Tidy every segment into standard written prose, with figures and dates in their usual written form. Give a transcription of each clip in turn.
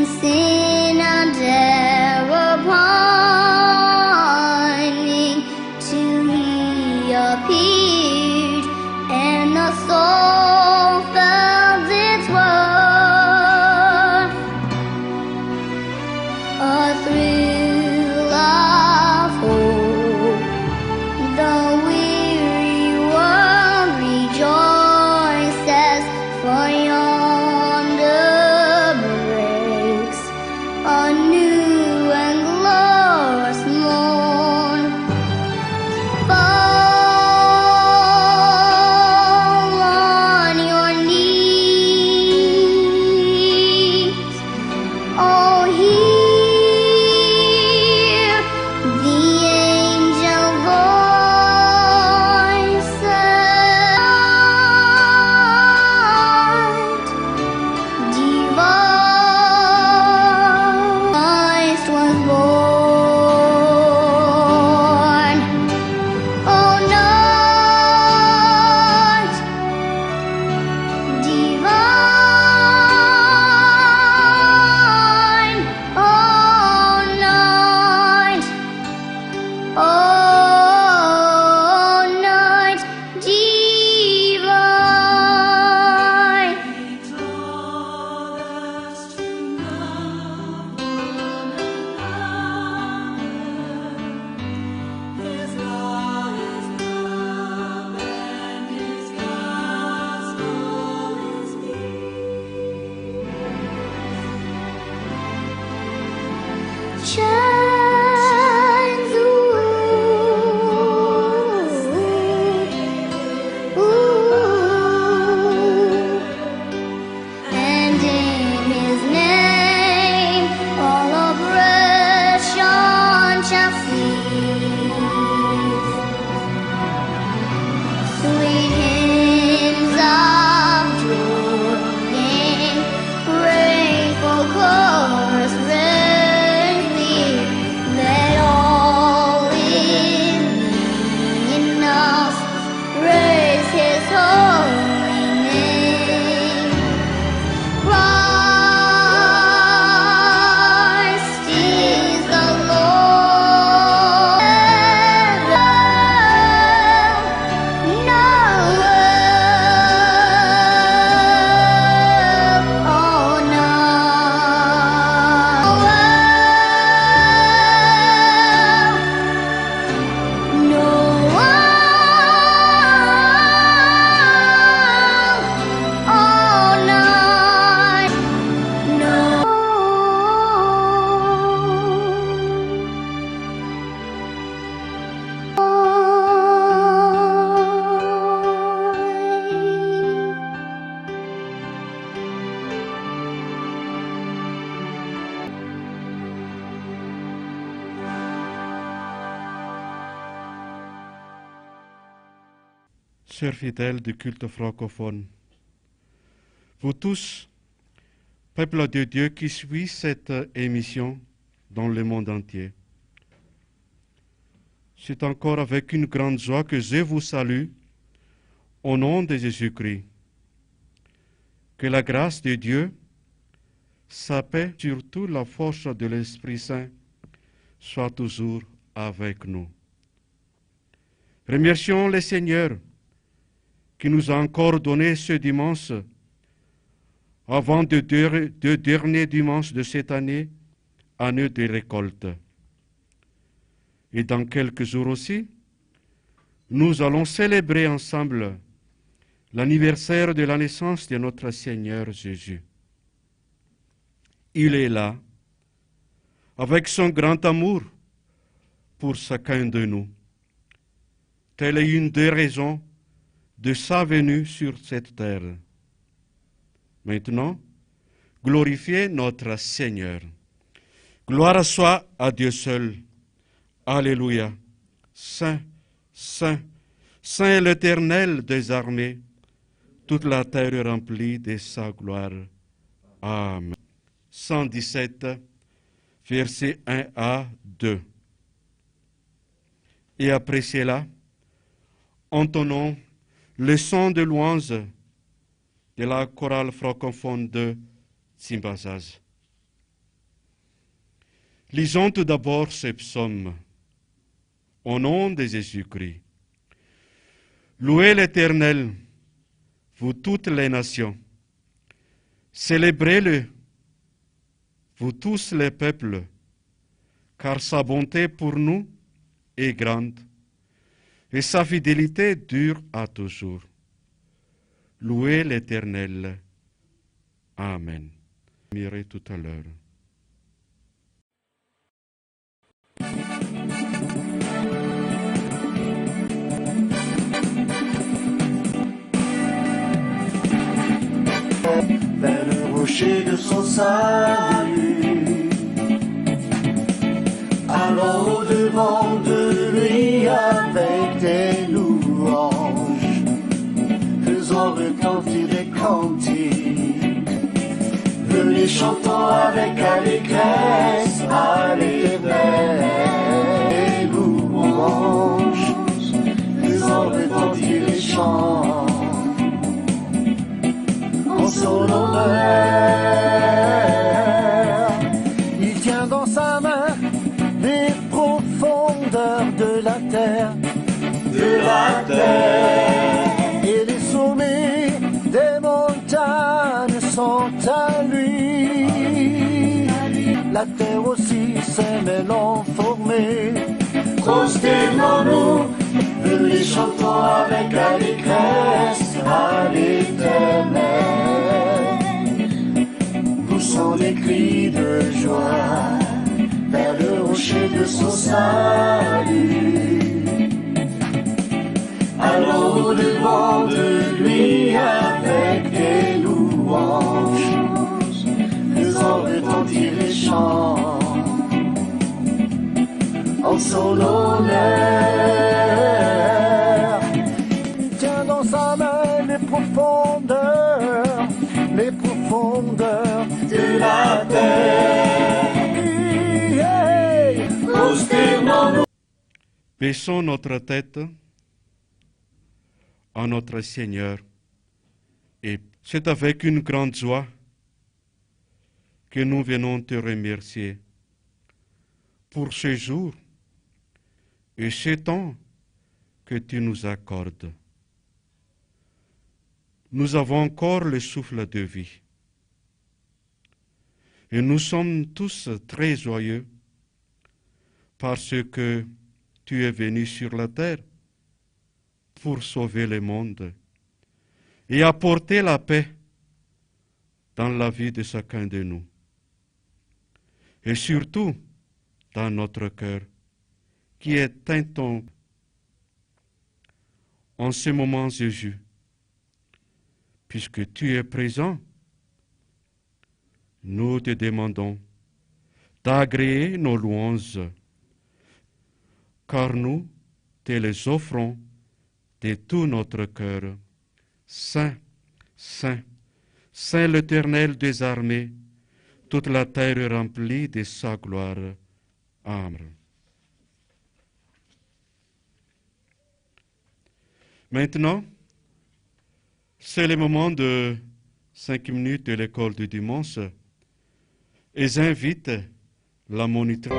sin and error pining, till he appeared, and the soul felt its worth. A thrill of hope, the weary world rejoices, for yonder breaks a new and glorious morn. Fall on your knees, oh, hear the angel voices. Divine Christ was born. Oh, night divine. Oh, night. Oh, night divine. Shines the ooh, and in his name all oppression shall cease. Sweet hymns of joy in grateful chorus ring clear. Let all in us praise his holy name. Christ is the Lord. Chers fidèles du culte francophone, vous tous, peuple de Dieu qui suit cette émission dans le monde entier, c'est encore avec une grande joie que je vous salue au nom de Jésus-Christ. Que la grâce de Dieu, sa paix, surtout la force de l'Esprit Saint, soit toujours avec nous. Remercions le Seigneur qui nous a encore donné ce dimanche, avant de deux derniers dimanches de cette année de récolte. Et dans quelques jours aussi, nous allons célébrer ensemble l'anniversaire de la naissance de notre Seigneur Jésus. Il est là, avec son grand amour pour chacun de nous. Telle est une des raisons de sa venue sur cette terre. Maintenant, glorifiez notre Seigneur. Gloire soit à Dieu seul. Alléluia. Saint, Saint, Saint est l'Éternel des armées. Toute la terre est remplie de sa gloire. Amen. 117, versets 1 à 2. Et après cela, entonnons le son de louange de la chorale francophone de Tsimbazaz. Lisons tout d'abord ces psaumes. Au nom de Jésus-Christ. Louez l'Éternel, vous toutes les nations. Célébrez-le, vous tous les peuples, car sa bonté pour nous est grande et sa fidélité dure à toujours. Louez l'Éternel. Amen. Je mirai tout à l'heure. Vers le rocher de son salut, allons au-devant de lui avec des louanges, faisons retentir des cantiques, venez chantons avec allégresse à l'Éternel. Des louanges, faisons retentir les chants en son honneur. Il tient dans sa main les profondeurs de la terre, et les sommets des montagnes sont à lui. La terre aussi ses mélons formés. Prosternons-nous, venez chantons avec allégresse à l'Éternel. Poussons des cris de joie vers le rocher de son salut. Allons au-devant de lui avec des louanges, faisons retentir les chants en son honneur. Il tient dans sa main les profondeurs de la terre. Prosternons-nous. Baissons notre tête à notre Seigneur, et c'est avec une grande joie que nous venons te remercier pour ce jour et ce temps que tu nous accordes. Nous avons encore le souffle de vie et nous sommes tous très joyeux parce que tu es venu sur la terre pour sauver le monde et apporter la paix dans la vie de chacun de nous. Et surtout dans notre cœur, qui est intense en ce moment, Jésus, puisque tu es présent, nous te demandons d'agréer nos louanges, car nous te les offrons de tout notre cœur. Saint, Saint, Saint l'Éternel des armées, toute la terre est remplie de sa gloire. Amen. Maintenant, c'est le moment de 5 minutes de l'école du dimanche et j'invite la monitrice.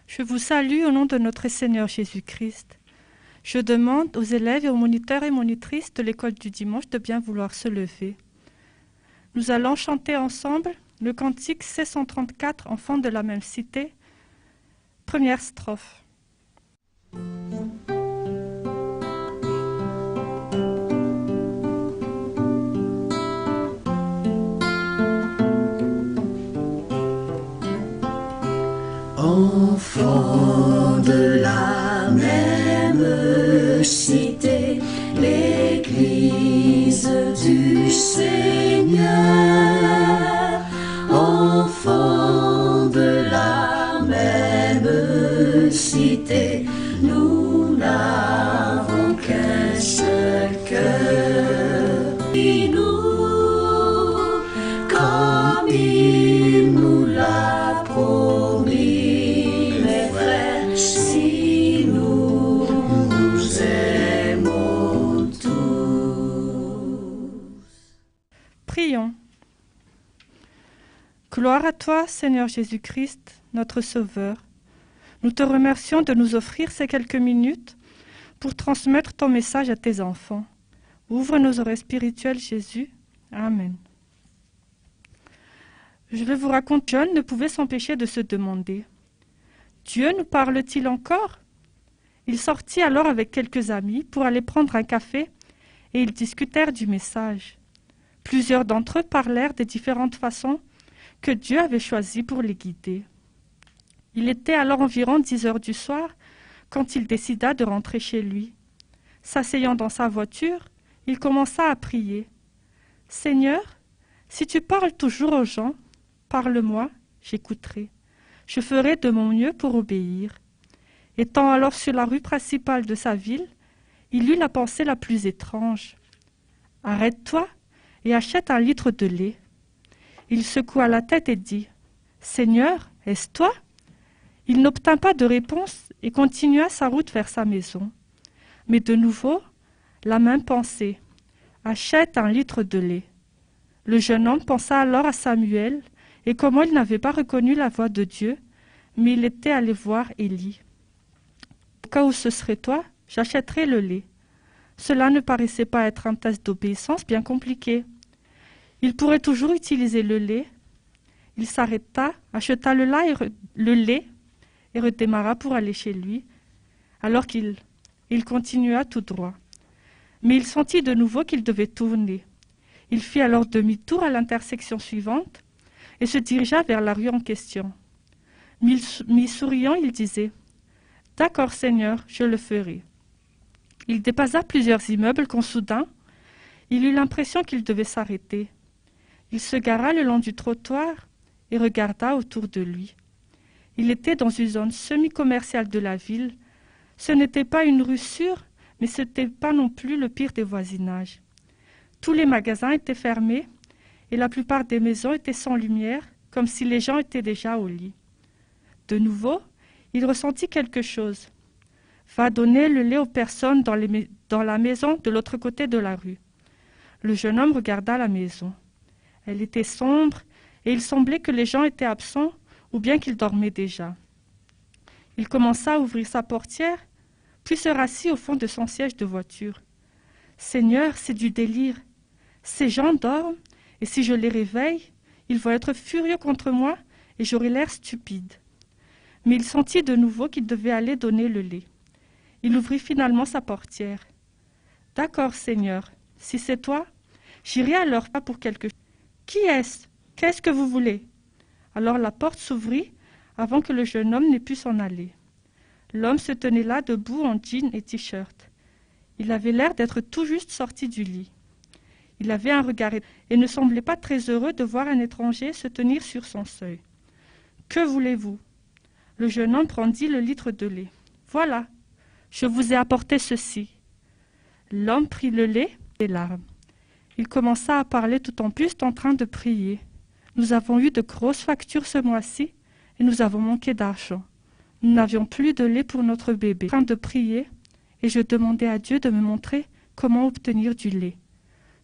Je vous salue au nom de notre Seigneur Jésus-Christ. Je demande aux élèves et aux moniteurs et monitrices de l'école du dimanche de bien vouloir se lever. Nous allons chanter ensemble le cantique C134, Enfants de la même cité, première strophe. Enfants de la même cité, l'Église du Seigneur, enfants Prions. Gloire à toi, Seigneur Jésus-Christ, notre Sauveur. Nous te remercions de nous offrir ces quelques minutes pour transmettre ton message à tes enfants. Ouvre nos oreilles spirituelles, Jésus. Amen. Je vais vous raconter, John ne pouvait s'empêcher de se demander « Dieu nous parle-t-il encore ?» Il sortit alors avec quelques amis pour aller prendre un café et ils discutèrent du message. Plusieurs d'entre eux parlèrent des différentes façons que Dieu avait choisies pour les guider. Il était alors environ 10 heures du soir quand il décida de rentrer chez lui. S'asseyant dans sa voiture, il commença à prier. « Seigneur, si tu parles toujours aux gens, parle-moi, j'écouterai. Je ferai de mon mieux pour obéir. » Étant alors sur la rue principale de sa ville, il eut la pensée la plus étrange. « Arrête-toi et achète 1 litre de lait. » Il secoua la tête et dit « Seigneur, est-ce toi ?» Il n'obtint pas de réponse et continua sa route vers sa maison. Mais de nouveau, la même pensée « Achète 1 litre de lait. » Le jeune homme pensa alors à Samuel et comment il n'avait pas reconnu la voix de Dieu, mais il était allé voir Élie. « Au cas où ce serait toi, j'achèterai le lait. » Cela ne paraissait pas être un test d'obéissance bien compliqué. Il pourrait toujours utiliser le lait. Il s'arrêta, acheta le lait et redémarra pour aller chez lui, alors qu'il continua tout droit. Mais il sentit de nouveau qu'il devait tourner. Il fit alors demi-tour à l'intersection suivante et se dirigea vers la rue en question. Mi-souriant, il disait « D'accord, Seigneur, je le ferai. » Il dépassa plusieurs immeubles quand soudain, il eut l'impression qu'il devait s'arrêter. Il se gara le long du trottoir et regarda autour de lui. Il était dans une zone semi-commerciale de la ville. Ce n'était pas une rue sûre, mais ce n'était pas non plus le pire des voisinages. Tous les magasins étaient fermés et la plupart des maisons étaient sans lumière, comme si les gens étaient déjà au lit. De nouveau, il ressentit quelque chose. « Va donner le lait aux personnes dans la maison de l'autre côté de la rue. » Le jeune homme regarda la maison. Elle était sombre et il semblait que les gens étaient absents ou bien qu'ils dormaient déjà. Il commença à ouvrir sa portière, puis se rassit au fond de son siège de voiture. « Seigneur, c'est du délire. Ces gens dorment et si je les réveille, ils vont être furieux contre moi et j'aurai l'air stupide. » Mais il sentit de nouveau qu'il devait aller donner le lait. Il ouvrit finalement sa portière. « D'accord, Seigneur, si c'est toi, j'irai à leur pas pour quelque chose. »« Qui est-ce ? Qu'est-ce que vous voulez ?» Alors la porte s'ouvrit avant que le jeune homme n'ait pu s'en aller. L'homme se tenait là debout en jean et t-shirt. Il avait l'air d'être tout juste sorti du lit. Il avait un regard et ne semblait pas très heureux de voir un étranger se tenir sur son seuil. « Que voulez-vous » Le jeune homme prendit le litre de lait. « Voilà, je vous ai apporté ceci. » L'homme prit le lait et des larmes. Il commença à parler tout en plus en train de prier. « Nous avons eu de grosses factures ce mois-ci et nous avons manqué d'argent. Nous n'avions plus de lait pour notre bébé. » En train de prier et je demandais à Dieu de me montrer comment obtenir du lait.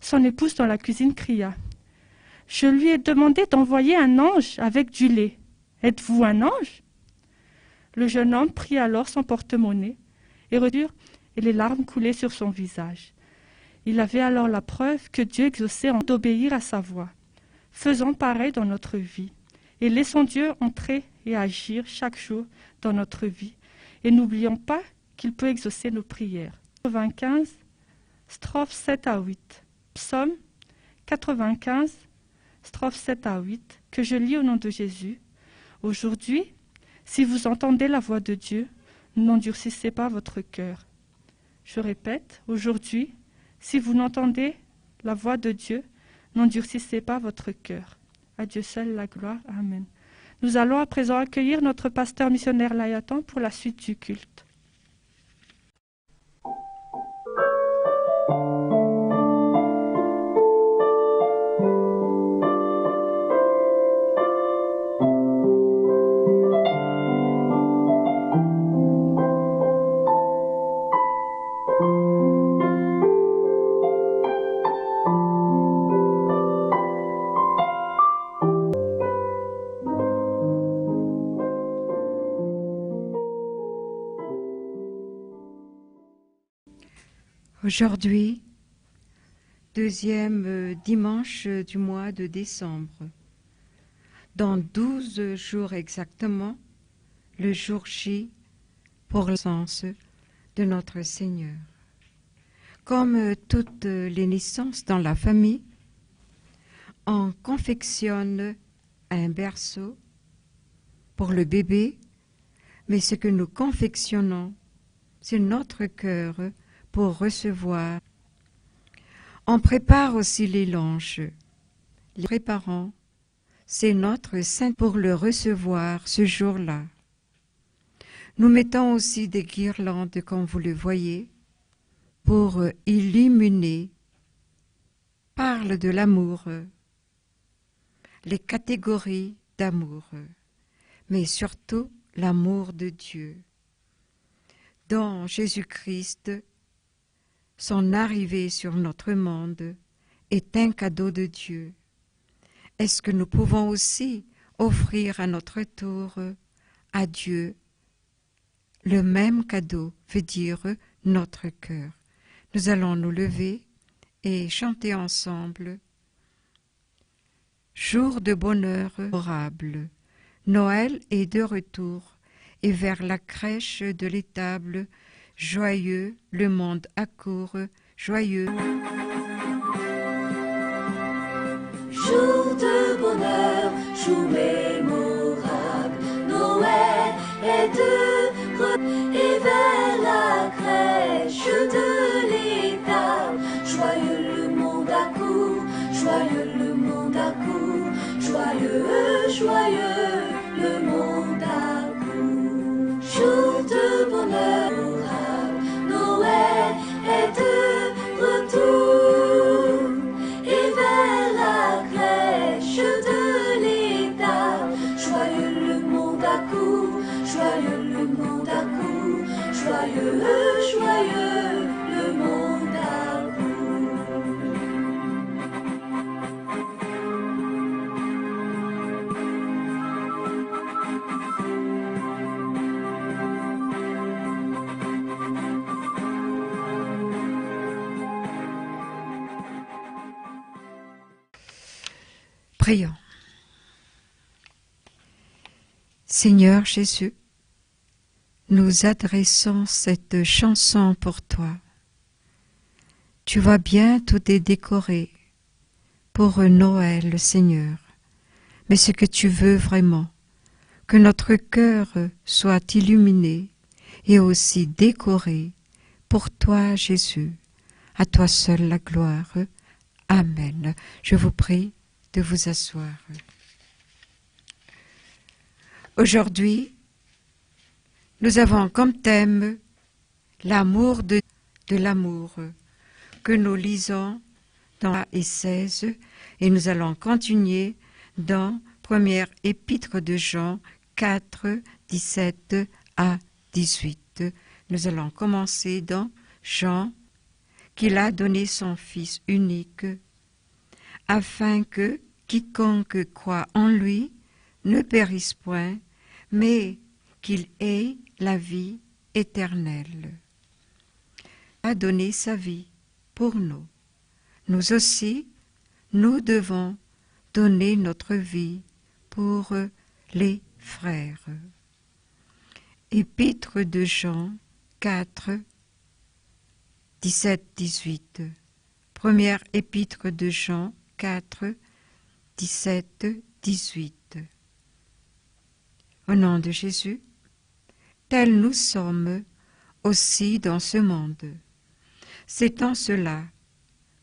Son épouse dans la cuisine cria. « Je lui ai demandé d'envoyer un ange avec du lait. Êtes-vous un ange ?» Le jeune homme prit alors son porte-monnaie et les larmes coulaient sur son visage. Il avait alors la preuve que Dieu exauçait en d'obéir à sa voix. Faisons pareil dans notre vie et laissons Dieu entrer et agir chaque jour dans notre vie et n'oublions pas qu'il peut exaucer nos prières. 95, strophes 7 à 8. Psaume 95, strophes 7 à 8, que je lis au nom de Jésus. Aujourd'hui, si vous entendez la voix de Dieu, n'endurcissez pas votre cœur. Je répète, aujourd'hui, si vous n'entendez la voix de Dieu, n'endurcissez pas votre cœur. À Dieu seul la gloire. Amen. Nous allons à présent accueillir notre pasteur missionnaire Layatan pour la suite du culte. Aujourd'hui, deuxième dimanche du mois de décembre. Dans 12 jours exactement, le jour J pour le sens de notre Seigneur. Comme toutes les naissances dans la famille, on confectionne un berceau pour le bébé, mais ce que nous confectionnons, c'est notre cœur pour recevoir. On prépare aussi les langes. Les préparants, c'est notre saint pour le recevoir ce jour-là. Nous mettons aussi des guirlandes, comme vous le voyez, pour illuminer, parle de l'amour, les catégories d'amour, mais surtout l'amour de Dieu. Dans Jésus-Christ, son arrivée sur notre monde est un cadeau de Dieu. Est-ce que nous pouvons aussi offrir à notre tour à Dieu le même cadeau, veut dire notre cœur. Nous allons nous lever et chanter ensemble. Jour de bonheur favorable, Noël est de retour, et vers la crèche de l'étable, joyeux, le monde accourt, joyeux. Jour de bonheur, jour mémorable, Noël est de retour, et vers la crèche de l'étable, joyeux le monde accourt, joyeux le monde accourt, joyeux, joyeux le monde accourt. Jour de bonheur, Noël est de retour, et vers la crèche de l'étable, joyeux le monde accourt, joyeux le monde accourt, joyeux, joyeux le monde accourt. Prions. Seigneur Jésus, nous adressons cette chanson pour toi. Tu vois bien, tout est décoré pour Noël, Seigneur. Mais ce que tu veux vraiment, que notre cœur soit illuminé et aussi décoré pour toi, Jésus. À toi seul la gloire. Amen. Je vous prie de vous asseoir. Aujourd'hui, nous avons comme thème l'amour de l'amour que nous lisons dans et 16 et nous allons continuer dans première épître de Jean 4, 17 à 18. Nous allons commencer dans Jean, qu'il a donné son Fils unique, afin que quiconque croit en lui ne périsse point, mais qu'il ait la vie éternelle. Il a donné sa vie pour nous. Nous aussi, nous devons donner notre vie pour les frères. Épître de Jean 4, 17-18. Première épître de Jean 4, 17-18. Au nom de Jésus, tels nous sommes aussi dans ce monde. C'est en cela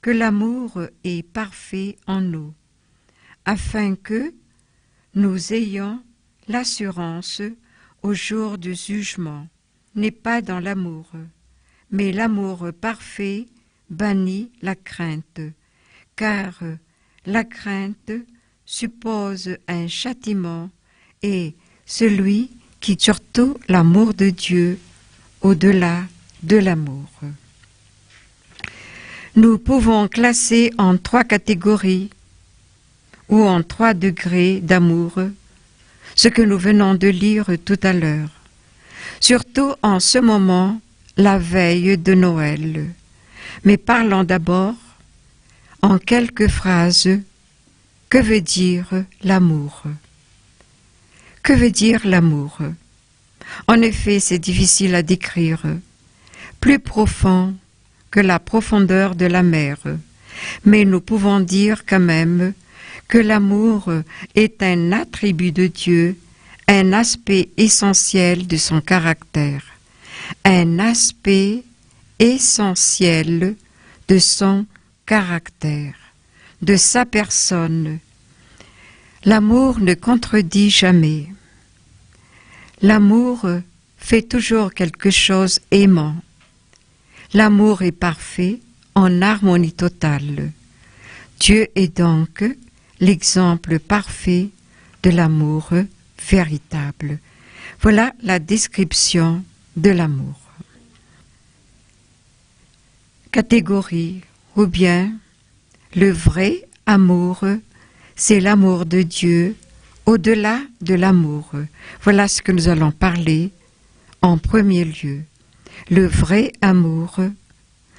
que l'amour est parfait en nous, afin que nous ayons l'assurance au jour du jugement. N'est pas dans l'amour, mais l'amour parfait bannit la crainte, car la crainte suppose un châtiment et celui qui surtout l'amour de Dieu au-delà de l'amour. Nous pouvons classer en 3 catégories ou en 3 degrés d'amour ce que nous venons de lire tout à l'heure, surtout en ce moment, la veille de Noël. Mais parlons d'abord en quelques phrases. Que veut dire l'amour? Que veut dire l'amour? En effet, c'est difficile à décrire, plus profond que la profondeur de la mer. Mais nous pouvons dire quand même que l'amour est un attribut de Dieu, un aspect essentiel de son caractère, un aspect essentiel de son caractère, de sa personne. L'amour ne contredit jamais. L'amour fait toujours quelque chose aimant. L'amour est parfait, en harmonie totale. Dieu est donc l'exemple parfait de l'amour véritable. Voilà la description de l'amour. Catégorie, ou bien le vrai amour, c'est l'amour de Dieu au-delà de l'amour. Voilà ce que nous allons parler en premier lieu. Le vrai amour,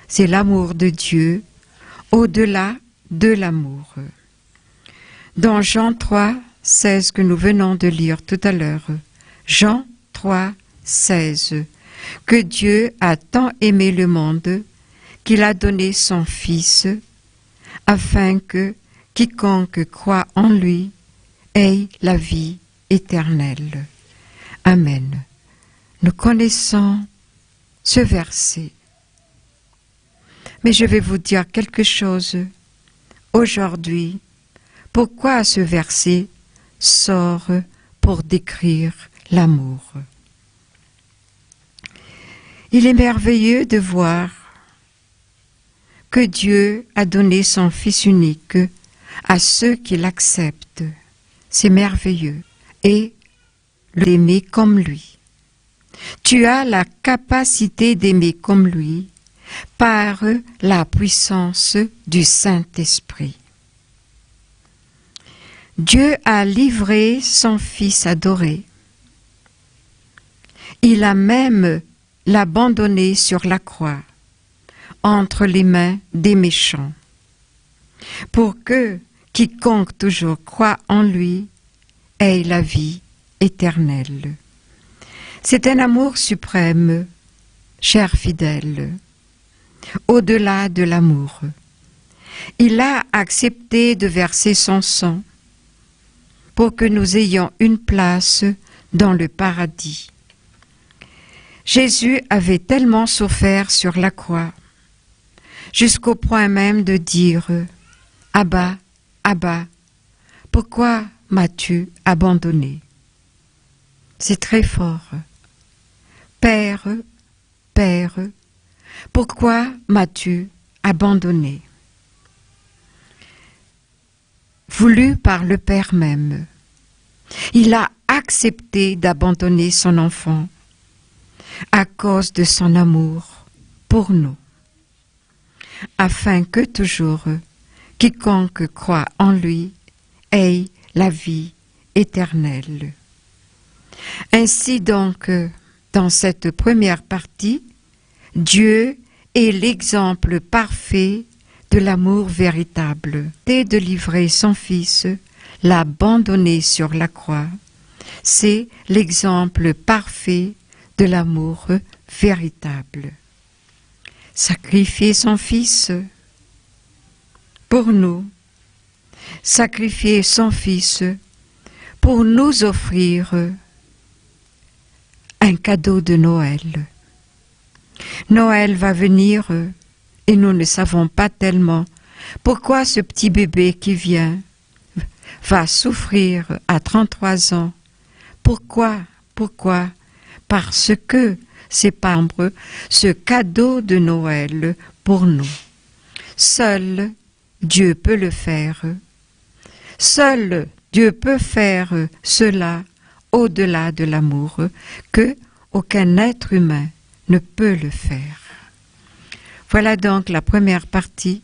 c'est l'amour de Dieu au-delà de l'amour. Dans Jean 3, 16 que nous venons de lire tout à l'heure, Jean 3, 16, que Dieu a tant aimé le monde qu'il a donné son Fils, afin que quiconque croit en lui ait la vie éternelle. Amen. Nous connaissons ce verset. Mais je vais vous dire quelque chose aujourd'hui. Pourquoi ce verset sort pour décrire l'amour? Il est merveilleux de voir que Dieu a donné son Fils unique à ceux qui l'acceptent. C'est merveilleux. Et l'aimer comme lui. Tu as la capacité d'aimer comme lui par la puissance du Saint-Esprit. Dieu a livré son Fils adoré. Il a même l'abandonné sur la croix, entre les mains des méchants, pour que quiconque toujours croit en lui ait la vie éternelle. C'est un amour suprême, chers fidèles, au-delà de l'amour. Il a accepté de verser son sang pour que nous ayons une place dans le paradis. Jésus avait tellement souffert sur la croix, jusqu'au point même de dire « Abba, Abba, pourquoi m'as-tu abandonné ?» C'est très fort. « Père, Père, pourquoi m'as-tu abandonné ?» Voulu par le Père même, il a accepté d'abandonner son enfant à cause de son amour pour nous, afin que toujours quiconque croit en lui ait la vie éternelle. Ainsi donc, dans cette première partie, Dieu est l'exemple parfait de l'amour véritable. Et de livrer son Fils, l'abandonner sur la croix, c'est l'exemple parfait de l'amour véritable. Sacrifier son Fils pour nous, sacrifier son Fils pour nous offrir un cadeau de Noël. Noël va venir et nous ne savons pas tellement pourquoi ce petit bébé qui vient va souffrir à 33 ans. Pourquoi? Parce que c'est pas ce cadeau de Noël pour nous. Seul Dieu peut le faire. Seul Dieu peut faire cela au-delà de l'amour, que aucun être humain ne peut le faire. Voilà donc la première partie.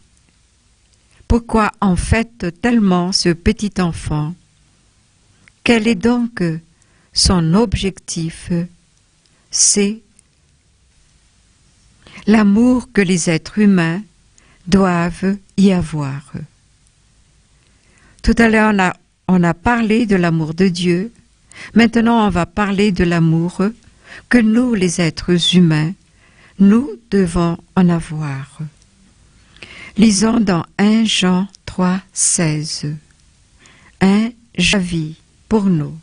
Pourquoi en fait tellement ce petit enfant? Quel est donc son objectif? C'est l'amour que les êtres humains doivent y avoir. Tout à l'heure, on a parlé de l'amour de Dieu. Maintenant, on va parler de l'amour que nous, les êtres humains, nous devons en avoir. Lisons dans 1 Jean 3, 16. Un vie pour nous.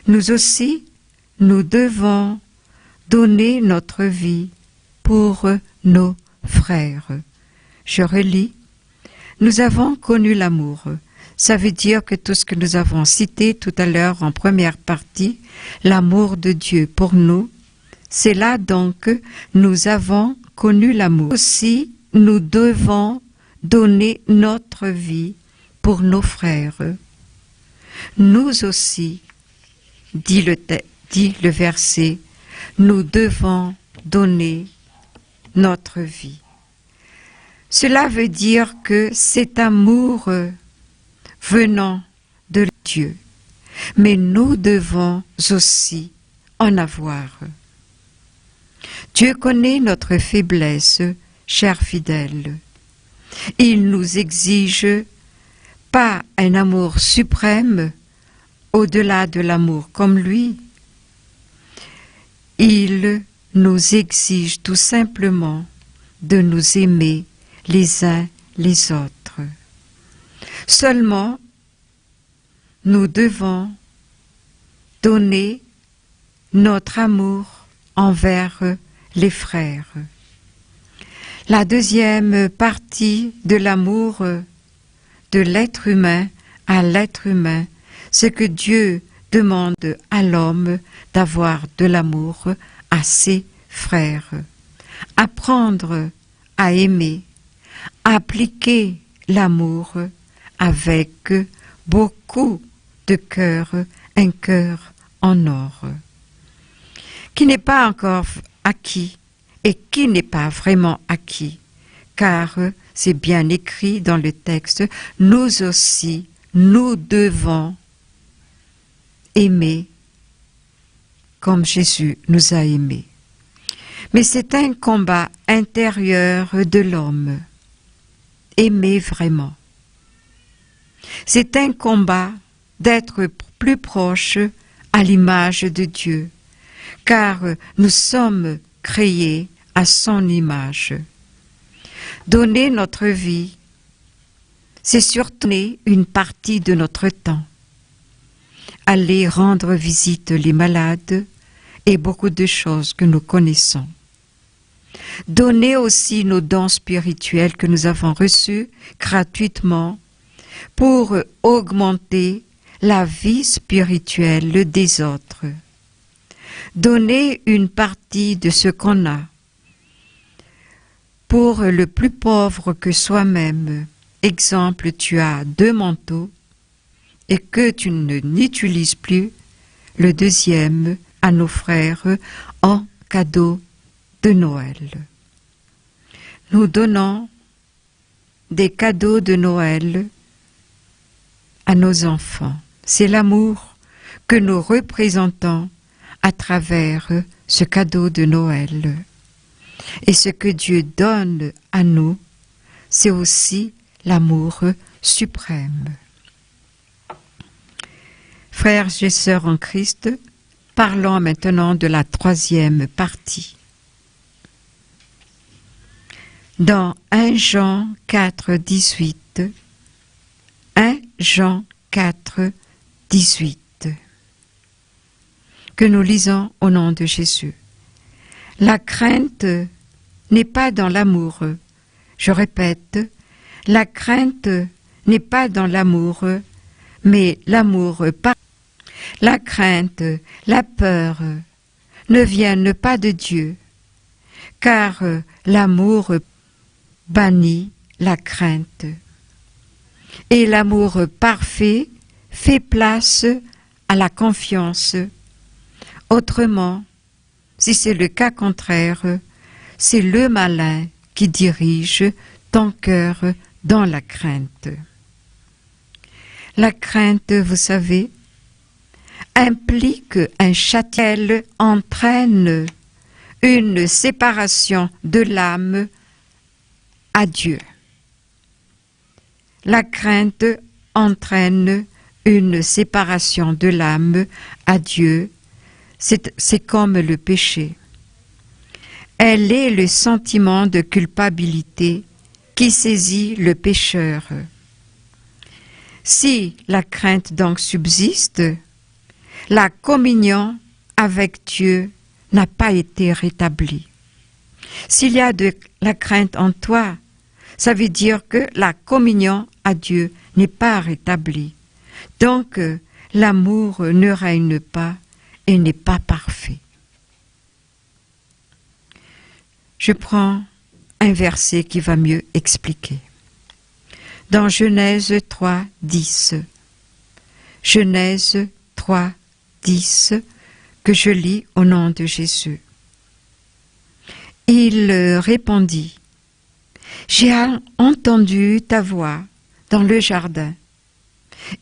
Nous aussi, nous devons donner notre vie pour nos frères. Je relis. Nous avons connu l'amour. Ça veut dire que tout ce que nous avons cité tout à l'heure en première partie, l'amour de Dieu pour nous, c'est là donc que nous avons connu l'amour. Aussi, nous devons donner notre vie pour nos frères. Nous aussi, dit le verset, nous devons donner notre vie. Cela veut dire que cet amour venant de Dieu, mais nous devons aussi en avoir. Dieu connaît notre faiblesse, chers fidèles. Il nous exige pas un amour suprême au-delà de l'amour comme lui. Il nous exige tout simplement de nous aimer les uns les autres. Seulement, nous devons donner notre amour envers les frères. La deuxième partie de l'amour de l'être humain à l'être humain, c'est que Dieu demande à l'homme d'avoir de l'amour à ses frères. Apprendre à aimer, appliquer l'amour avec beaucoup de cœur, un cœur en or, qui n'est pas encore acquis et qui n'est pas vraiment acquis, car c'est bien écrit dans le texte, nous aussi, nous devons aimer comme Jésus nous a aimés. Mais c'est un combat intérieur de l'homme, aimer vraiment. C'est un combat d'être plus proche à l'image de Dieu, car nous sommes créés à son image. Donner notre vie, c'est surtout donner une partie de notre temps. Aller rendre visite les malades et beaucoup de choses que nous connaissons. Donner aussi nos dons spirituels que nous avons reçus gratuitement pour augmenter la vie spirituelle des autres. Donner une partie de ce qu'on a pour le plus pauvre que soi-même. Exemple, tu as 2 manteaux et que tu n'utilises plus, le deuxième à nos frères en cadeau de Noël. Nous donnons des cadeaux de Noël à nos enfants. C'est l'amour que nous représentons à travers ce cadeau de Noël. Et ce que Dieu donne à nous, c'est aussi l'amour suprême. Frères et sœurs en Christ, parlons maintenant de la troisième partie. Dans 1 Jean 4, 18, 1 Jean 4, 18, que nous lisons au nom de Jésus. La crainte n'est pas dans l'amour. Je répète, la crainte n'est pas dans l'amour, mais l'amour par la crainte, la peur ne viennent pas de Dieu, car l'amour bannit la crainte. Et l'amour parfait fait place à la confiance. Autrement, si c'est le cas contraire, c'est le malin qui dirige ton cœur dans la crainte. La crainte, vous savez, implique un châtiment, entraîne une séparation de l'âme à Dieu. La crainte entraîne une séparation de l'âme à Dieu. C'est comme le péché. Elle est le sentiment de culpabilité qui saisit le pécheur. Si la crainte donc subsiste, la communion avec Dieu n'a pas été rétablie. S'il y a de la crainte en toi, ça veut dire que la communion à Dieu n'est pas rétablie. Donc, l'amour ne règne pas et n'est pas parfait. Je prends un verset qui va mieux expliquer. Dans Genèse 3, 10. Genèse 3, 10, que je lis au nom de Jésus. Il répondit, « J'ai entendu ta voix dans le jardin,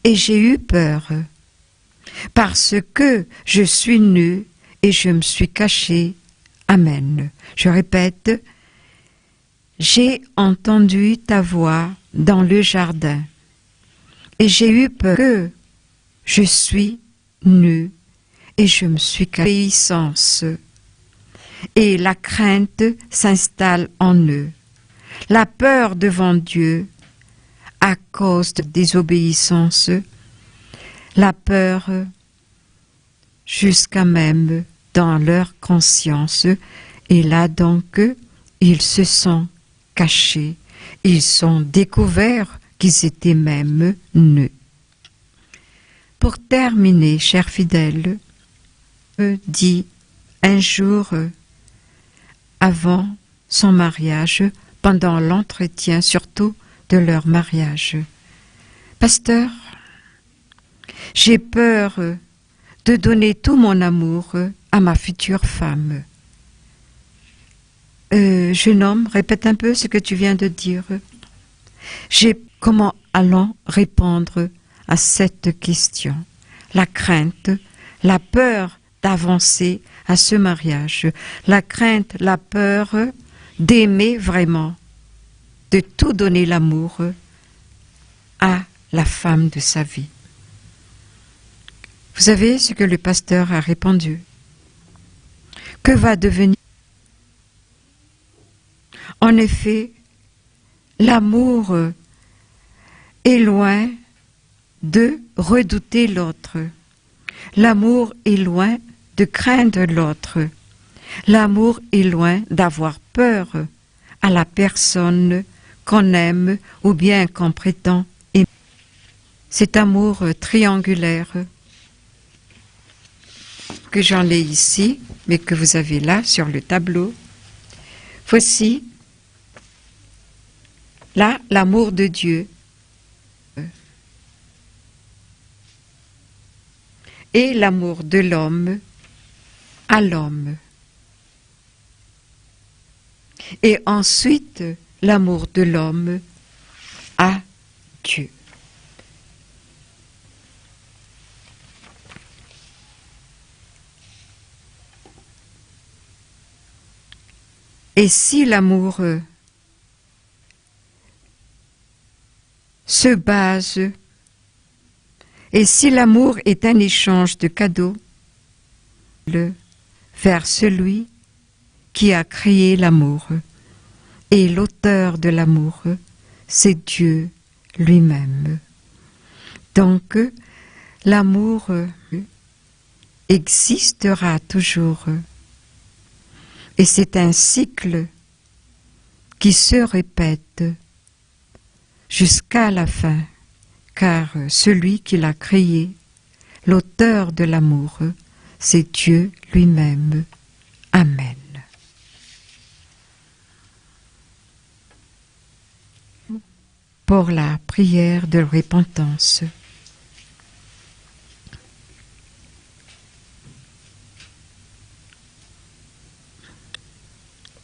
et j'ai eu peur, parce que je suis nu et je me suis caché. » Amen. Je répète, « J'ai entendu ta voix dans le jardin, et j'ai eu peur que je suis nu et je me suis caché. » Obéissance. Et la crainte s'installe en eux. La peur devant Dieu à cause de désobéissance, la peur jusqu'à même dans leur conscience, et là donc ils se sont cachés, ils sont découverts qu'ils étaient même nus. Pour terminer, chers fidèles, dit un jour avant son mariage, pendant l'entretien surtout de leur mariage, « Pasteur, j'ai peur de donner tout mon amour à ma future femme. » Jeune homme, répète un peu ce que tu viens de dire. Comment allons répondre à cette question? La crainte, la peur d'avancer à ce mariage, la crainte, la peur d'aimer vraiment, de tout donner l'amour à la femme de sa vie. Vous savez ce que le pasteur a répondu? Que va devenir? En effet, l'amour est loin de redouter l'autre. L'amour est loin de craindre l'autre. L'amour est loin d'avoir peur à la personne qu'on aime ou bien qu'on prétend aimer. Cet amour triangulaire que j'en ai ici, mais que vous avez là sur le tableau. Voici, là, l'amour de Dieu et l'amour de l'homme à l'homme. Et ensuite, l'amour de l'homme à Dieu. Et si l'amour se base, et si l'amour est un échange de cadeaux vers celui qui a créé l'amour, et l'auteur de l'amour, c'est Dieu lui-même. Donc, l'amour existera toujours. Et c'est un cycle qui se répète jusqu'à la fin, car celui qui l'a créé, l'auteur de l'amour, c'est Dieu lui-même. Amen. Pour la prière de repentance.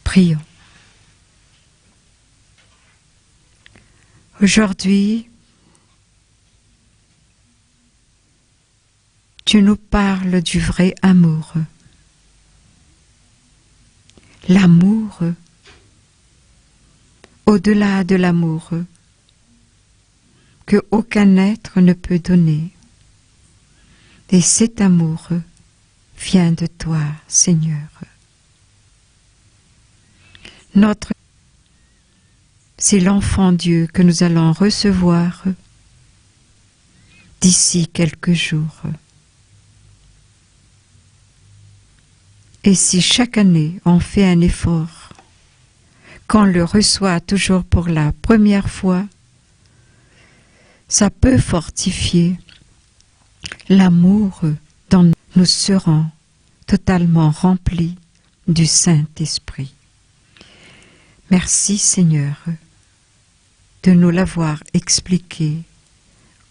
Prions. Aujourd'hui, tu nous parles du vrai amour. l'amour, au-delà de l'amour que aucun être ne peut donner. Et cet amour vient de toi, Seigneur. C'est l'enfant Dieu que nous allons recevoir d'ici quelques jours. Et si chaque année on fait un effort, qu'on le reçoit toujours pour la première fois, ça peut fortifier l'amour dont nous serons totalement remplis du Saint-Esprit. Merci Seigneur de nous l'avoir expliqué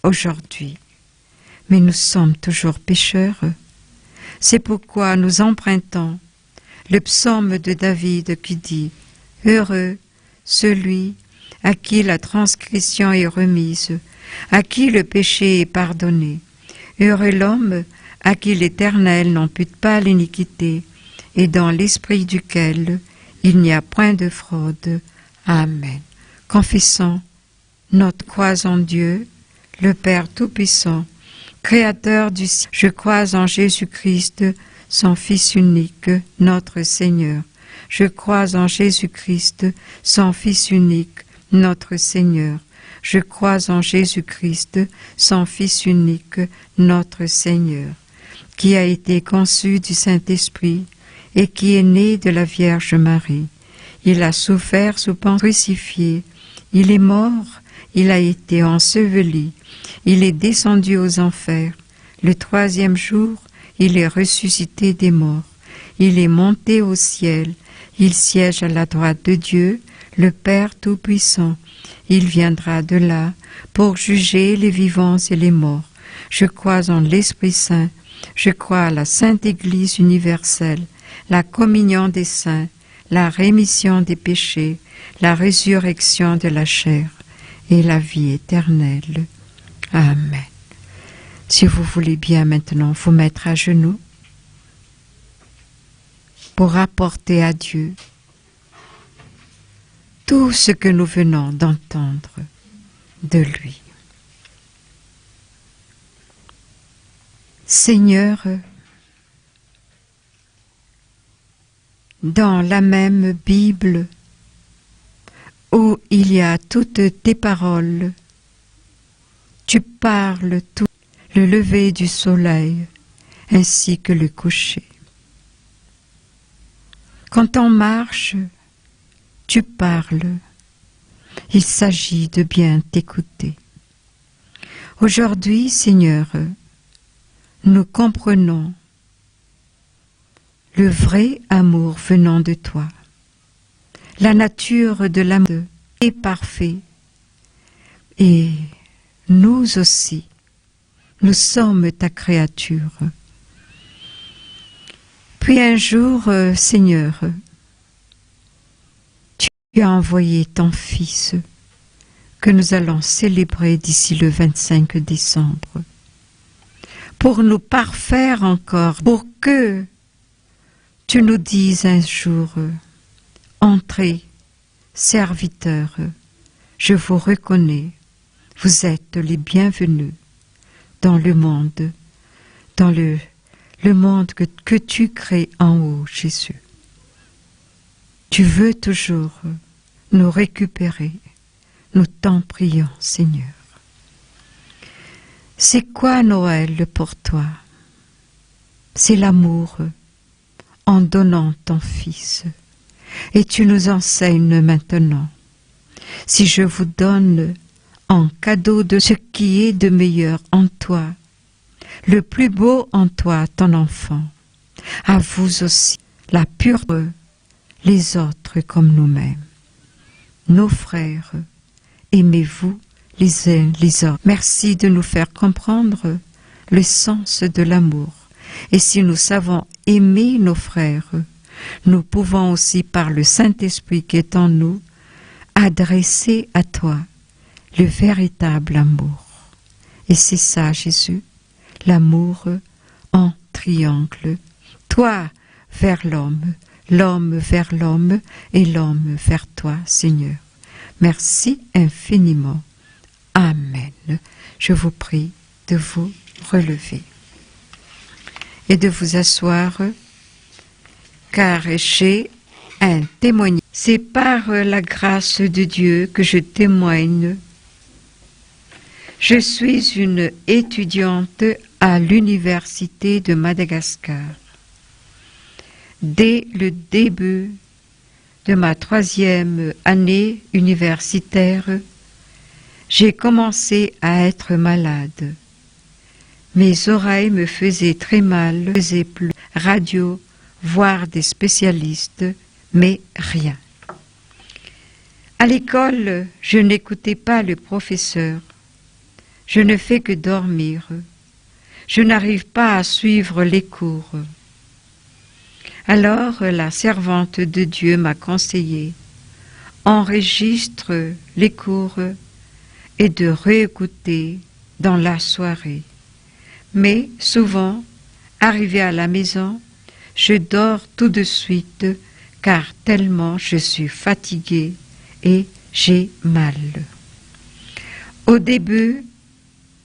aujourd'hui. Mais nous sommes toujours pécheurs. C'est pourquoi nous empruntons le psaume de David qui dit « Heureux celui à qui la transgression est remise, à qui le péché est pardonné. Heureux l'homme à qui l'Éternel n'impute pas l'iniquité et dans l'esprit duquel il n'y a point de fraude. Amen. » Confessons notre croix en Dieu, le Père Tout-Puissant, Créateur du ciel. Je crois en Jésus-Christ, son Fils unique, notre Seigneur. Je crois en Jésus-Christ, son Fils unique, notre Seigneur. Je crois en Jésus-Christ, son Fils unique, notre Seigneur, qui a été conçu du Saint-Esprit et qui est né de la Vierge Marie. Il a souffert sous Ponce crucifié. Il est mort, il a été enseveli. Il est descendu aux enfers. Le troisième jour, il est ressuscité des morts. Il est monté au ciel. Il siège à la droite de Dieu, le Père Tout-Puissant. Il viendra de là pour juger les vivants et les morts. Je crois en l'Esprit Saint. Je crois à la Sainte Église universelle, la communion des saints, la rémission des péchés, la résurrection de la chair et la vie éternelle. Amen. Si vous voulez bien maintenant vous mettre à genoux pour apporter à Dieu tout ce que nous venons d'entendre de lui. Seigneur, dans la même Bible où il y a toutes tes paroles, tu parles tout le lever du soleil ainsi que le coucher. Quand on marche, tu parles. Il s'agit de bien t'écouter. Aujourd'hui, Seigneur, nous comprenons le vrai amour venant de toi. La nature de l'amour est parfaite et nous aussi, nous sommes ta créature. Puis un jour, Seigneur, tu as envoyé ton Fils que nous allons célébrer d'ici le 25 décembre pour nous parfaire encore, pour que tu nous dises un jour, entrez, serviteurs, je vous reconnais, vous êtes les bienvenus dans le monde, dans le monde que tu crées en haut, Jésus. Tu veux toujours nous récupérer, nous t'en prions, Seigneur. C'est quoi Noël pour toi? C'est l'amour en donnant ton Fils. Et tu nous enseignes maintenant. Si je vous donne en cadeau de ce qui est de meilleur en toi, le plus beau en toi, ton enfant, à vous aussi, la pureté, les autres comme nous-mêmes. Nos frères, aimez-vous les uns les autres. Merci de nous faire comprendre le sens de l'amour. Et si nous savons aimer nos frères, nous pouvons aussi, par le Saint-Esprit qui est en nous, adresser à toi le véritable amour. Et c'est ça, Jésus, l'amour en triangle. Toi vers l'homme, l'homme vers l'homme et l'homme vers toi, Seigneur. Merci infiniment. Amen. Je vous prie de vous relever et de vous asseoir, car j'ai un témoignage. C'est par la grâce de Dieu que je témoigne. Je suis une étudiante à l'Université de Madagascar. Dès le début de ma 3e année universitaire, j'ai commencé à être malade. Mes oreilles me faisaient très mal, je faisais plus radio, voir des spécialistes, mais rien. À l'école, je n'écoutais pas le professeur. Je ne fais que dormir. Je n'arrive pas à suivre les cours. Alors la servante de Dieu m'a conseillé, enregistre les cours et de réécouter dans la soirée. Mais souvent, arrivé à la maison, je dors tout de suite car tellement je suis fatiguée et j'ai mal. Au début,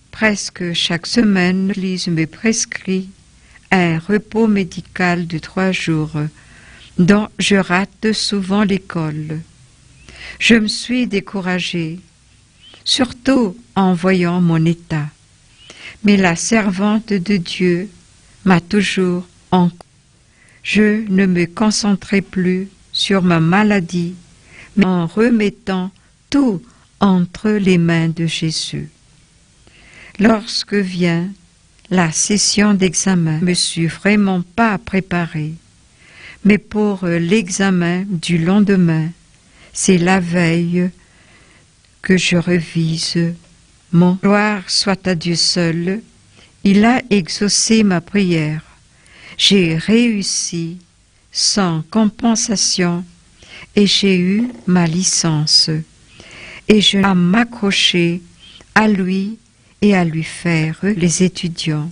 presque chaque semaine, l'Église me prescrit un repos médical de 3 jours, dont je rate souvent l'école. Je me suis découragée, surtout en voyant mon état. Mais la servante de Dieu m'a toujours encouragée. Je ne me concentrais plus sur ma maladie, mais en remettant tout entre les mains de Jésus. Lorsque vient la session d'examen, je ne me suis vraiment pas préparée. Mais pour l'examen du lendemain, c'est la veille que je revise. Mon gloire soit à Dieu seul, il a exaucé ma prière. J'ai réussi sans compensation et j'ai eu ma licence. Et je vais m'accrocher à lui et à lui faire les étudiants.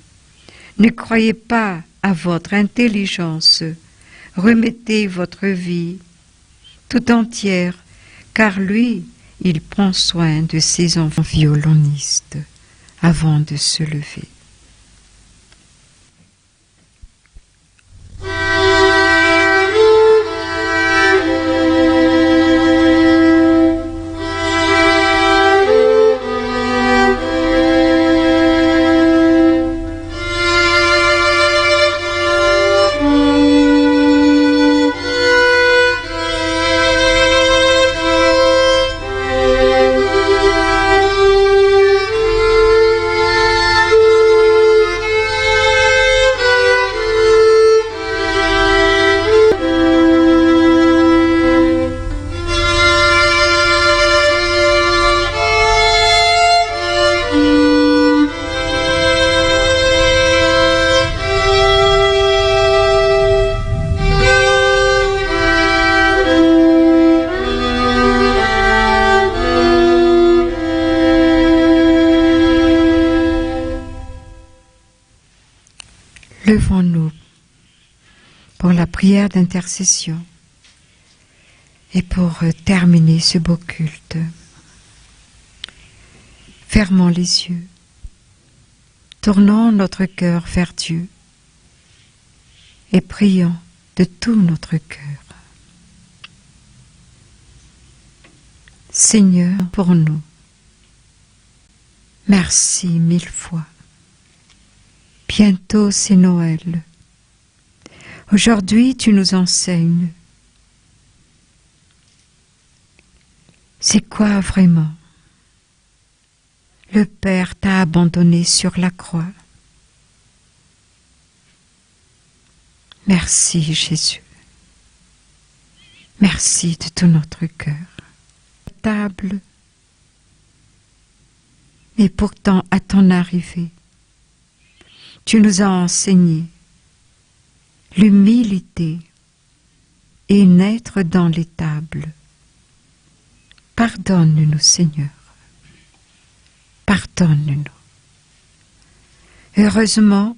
Ne croyez pas à votre intelligence, remettez votre vie tout entière, car lui, il prend soin de ses enfants violonistes avant de se lever. Levons-nous pour la prière d'intercession et pour terminer ce beau culte. Fermons les yeux, tournons notre cœur vers Dieu et prions de tout notre cœur. Seigneur, pour nous, merci 1000 fois. Bientôt c'est Noël. Aujourd'hui tu nous enseignes. C'est quoi vraiment? Le Père t'a abandonné sur la croix. Merci Jésus. Merci de tout notre cœur. Table. Et pourtant à ton arrivée, tu nous as enseigné l'humilité et naître dans l'étable. Pardonne-nous, Seigneur. Pardonne-nous. Heureusement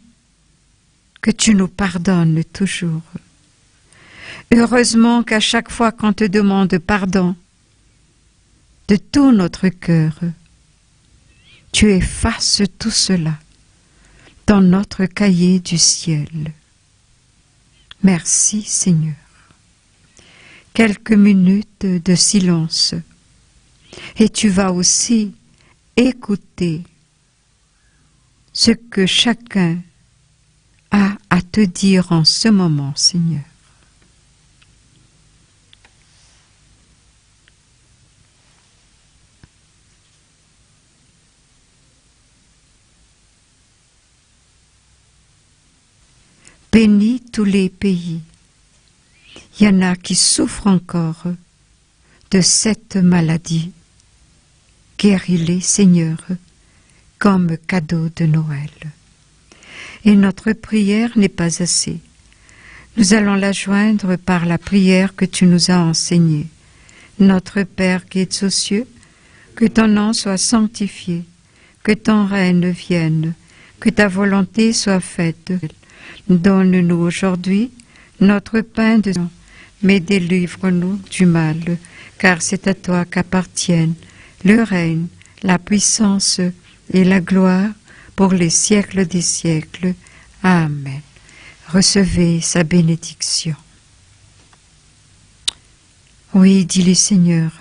que tu nous pardonnes toujours. Heureusement qu'à chaque fois qu'on te demande pardon de tout notre cœur, tu effaces tout cela dans notre cahier du ciel. Merci Seigneur. Quelques minutes de silence et tu vas aussi écouter ce que chacun a à te dire en ce moment, Seigneur. Bénis tous les pays. Il y en a qui souffrent encore de cette maladie. Guéris-les, Seigneur, comme cadeau de Noël. Et notre prière n'est pas assez. Nous allons la joindre par la prière que tu nous as enseignée. Notre Père qui es aux cieux, que ton nom soit sanctifié, que ton règne vienne, que ta volonté soit faite. Donne-nous aujourd'hui notre pain de sang, mais délivre-nous du mal, car c'est à toi qu'appartiennent le règne, la puissance et la gloire pour les siècles des siècles. Amen. Recevez sa bénédiction. Oui, dit le Seigneur,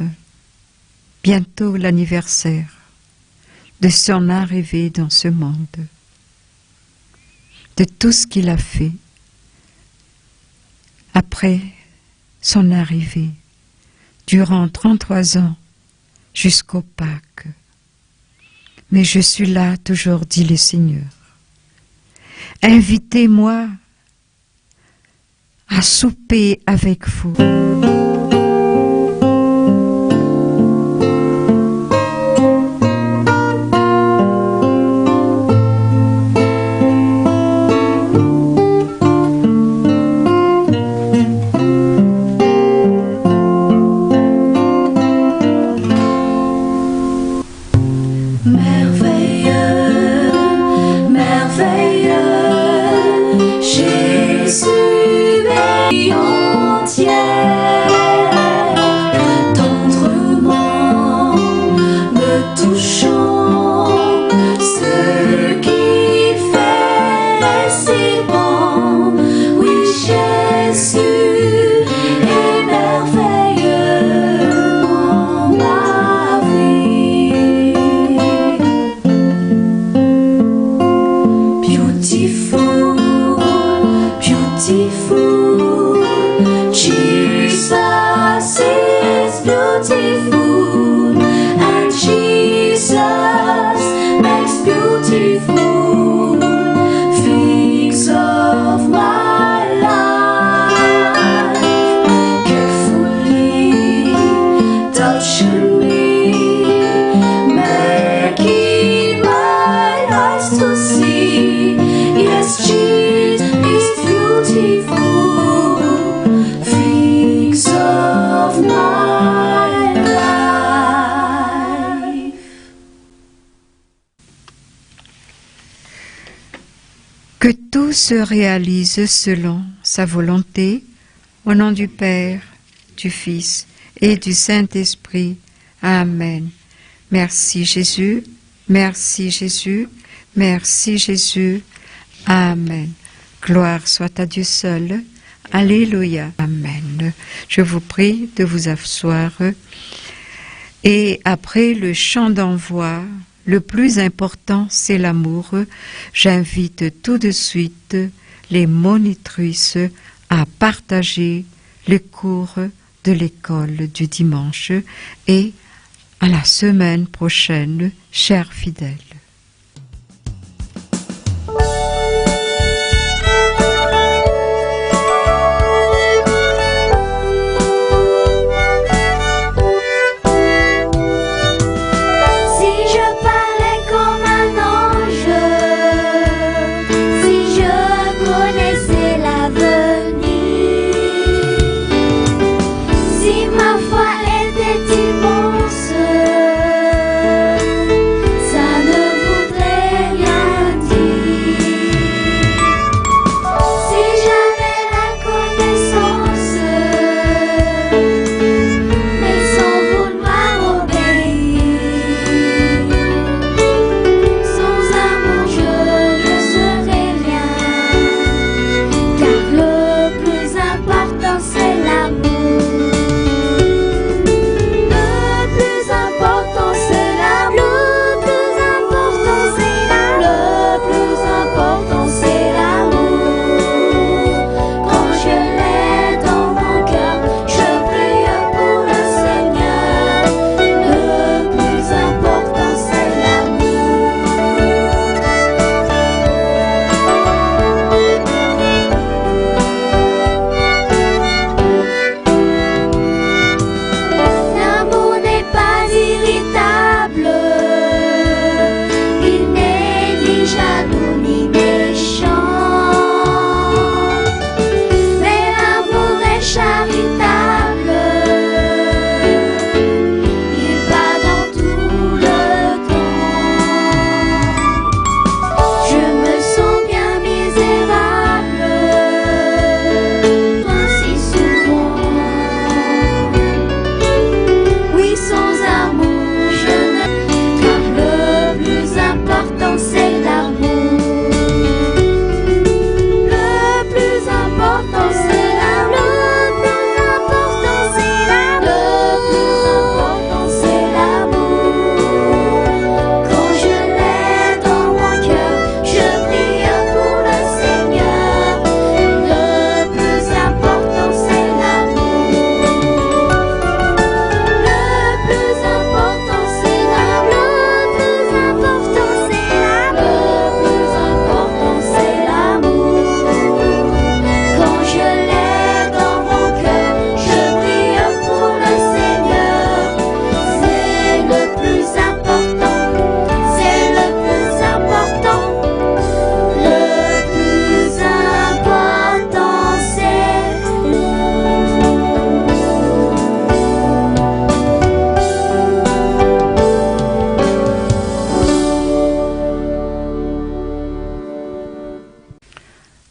bientôt l'anniversaire de son arrivée dans ce monde, de tout ce qu'il a fait après son arrivée, durant 33 ans, jusqu'au Pâques. Mais je suis là toujours, dit le Seigneur. Invitez-moi à souper avec vous. Que tout se réalise selon sa volonté, au nom du Père, du Fils et du Saint-Esprit. Amen. Merci Jésus, merci Jésus, merci Jésus. Amen. Gloire soit à Dieu seul. Alléluia. Amen. Je vous prie de vous asseoir. Et après le chant d'envoi, le plus important, c'est l'amour. J'invite tout de suite les monitrices à partager le cours de l'école du dimanche et à la semaine prochaine, chers fidèles. Ça ne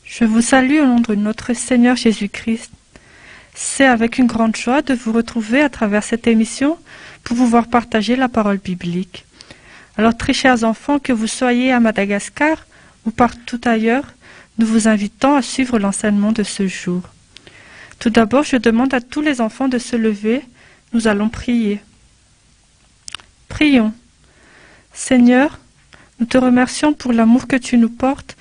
Je vous salue au nom de notre Seigneur Jésus-Christ. C'est avec une grande joie de vous retrouver à travers cette émission pour pouvoir partager la parole biblique. Alors, très chers enfants, que vous soyez à Madagascar ou partout ailleurs, nous vous invitons à suivre l'enseignement de ce jour. Tout d'abord, je demande à tous les enfants de se lever. Nous allons prier. Prions. Seigneur, nous te remercions pour l'amour que tu nous portes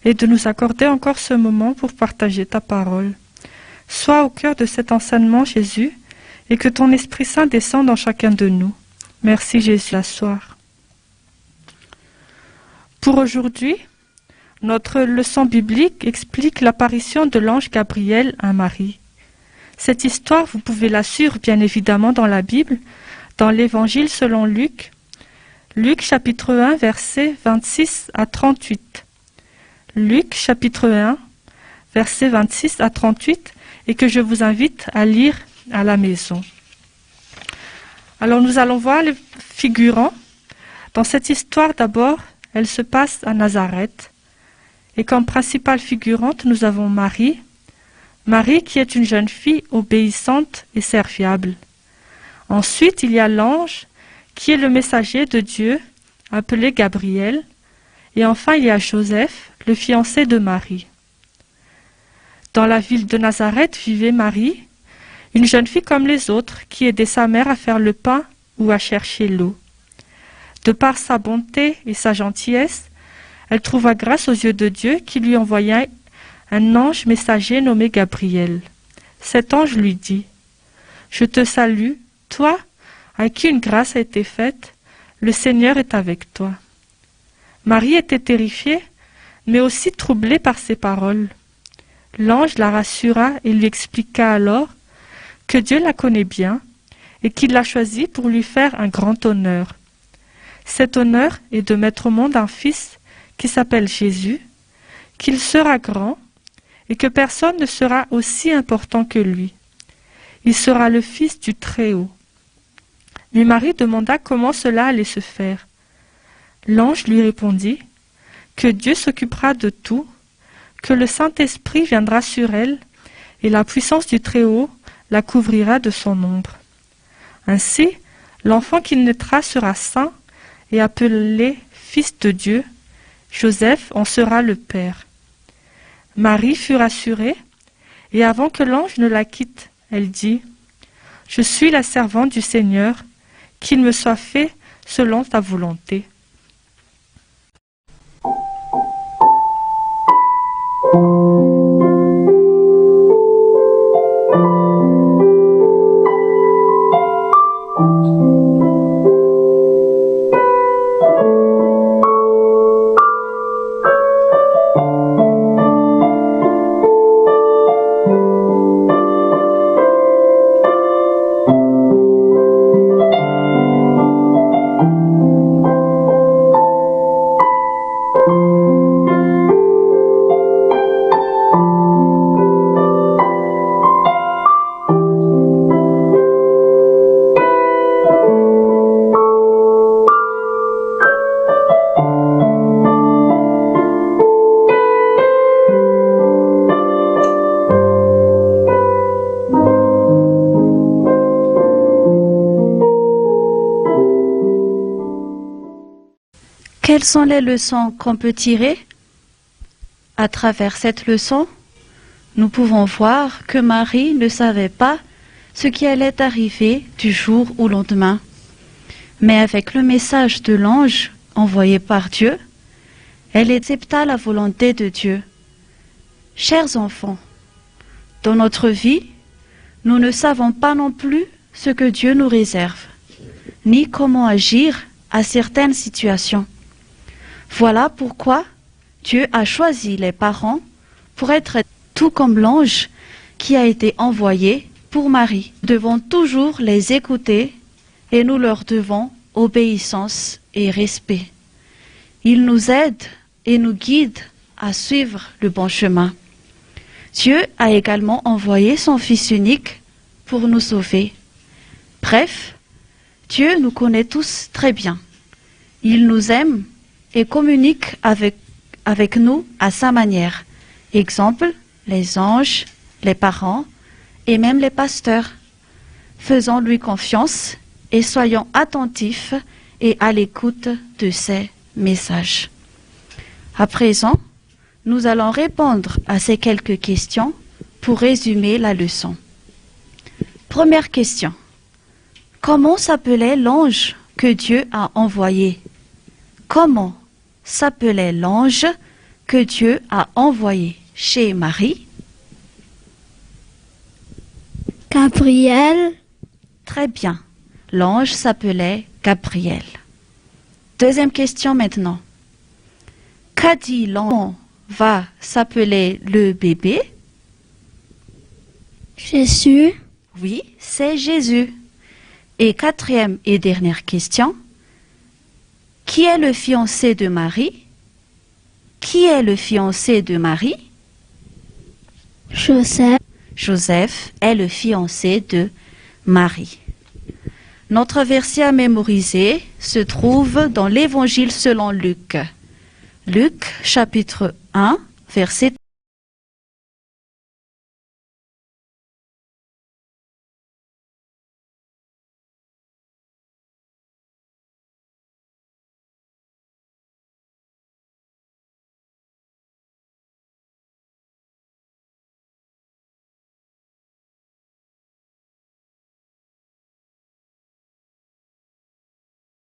et de nous accorder encore ce moment pour partager ta parole. Sois au cœur de cet enseignement, Jésus, et que ton Esprit Saint descende en chacun de nous. Merci, Jésus, l'asseoir. Pour aujourd'hui, notre leçon biblique explique l'apparition de l'ange Gabriel à Marie. Cette histoire, vous pouvez la suivre bien évidemment dans la Bible, dans l'Évangile selon Luc. Luc chapitre 1, versets 26 à 38. Luc chapitre 1, versets 26 à 38, et que je vous invite à lire à la maison. Alors nous allons voir les figurants. Dans cette histoire d'abord, elle se passe à Nazareth. Et comme principale figurante, nous avons Marie. Marie qui est une jeune fille obéissante et serviable. Ensuite, il y a l'ange qui est le messager de Dieu, appelé Gabriel. Et enfin, il y a Joseph, le fiancé de Marie. Dans la ville de Nazareth vivait Marie, une jeune fille comme les autres, qui aidait sa mère à faire le pain ou à chercher l'eau. De par sa bonté et sa gentillesse, elle trouva grâce aux yeux de Dieu qui lui envoya un ange messager nommé Gabriel. Cet ange lui dit « Je te salue, toi, à qui une grâce a été faite, le Seigneur est avec toi. » Marie était terrifiée, mais aussi troublée par ces paroles. L'ange la rassura et lui expliqua alors que Dieu la connaît bien et qu'il l'a choisie pour lui faire un grand honneur. Cet honneur est de mettre au monde un fils qui s'appelle Jésus, qu'il sera grand et que personne ne sera aussi important que lui. Il sera le fils du Très-Haut. Mais Marie demanda comment cela allait se faire. L'ange lui répondit que Dieu s'occupera de tout, que le Saint-Esprit viendra sur elle et la puissance du Très-Haut la couvrira de son ombre. Ainsi, l'enfant qui naîtra sera saint et appelé Fils de Dieu. Joseph en sera le père. Marie fut rassurée, et avant que l'ange ne la quitte, elle dit « Je suis la servante du Seigneur, qu'il me soit fait selon ta volonté. » Quelles sont les leçons qu'on peut tirer? À travers cette leçon, nous pouvons voir que Marie ne savait pas ce qui allait arriver du jour au lendemain. Mais avec le message de l'ange envoyé par Dieu, elle accepta la volonté de Dieu. Chers enfants, dans notre vie, nous ne savons pas non plus ce que Dieu nous réserve, ni comment agir à certaines situations. Voilà pourquoi Dieu a choisi les parents pour être tout comme l'ange qui a été envoyé pour Marie. Nous devons toujours les écouter et nous leur devons obéissance et respect. Ils nous aident et nous guident à suivre le bon chemin. Dieu a également envoyé son Fils unique pour nous sauver. Bref, Dieu nous connaît tous très bien. Il nous aime et communique avec nous à sa manière. Exemple, les anges, les parents et même les pasteurs. Faisons-lui confiance et soyons attentifs et à l'écoute de ces messages. À présent, nous allons répondre à ces quelques questions pour résumer la leçon. Première question. Comment s'appelait l'ange que Dieu a envoyé? Comment s'appelait l'ange que Dieu a envoyé chez Marie? Gabriel. Très bien. L'ange s'appelait Gabriel. Deuxième question maintenant. Qu'a dit l'ange va s'appeler le bébé? Jésus. Oui, c'est Jésus. Et quatrième et dernière question. Qui est le fiancé de Marie? Qui est le fiancé de Marie? Joseph. Joseph est le fiancé de Marie. Notre verset à mémoriser se trouve dans l'Évangile selon Luc. Luc, chapitre 1, verset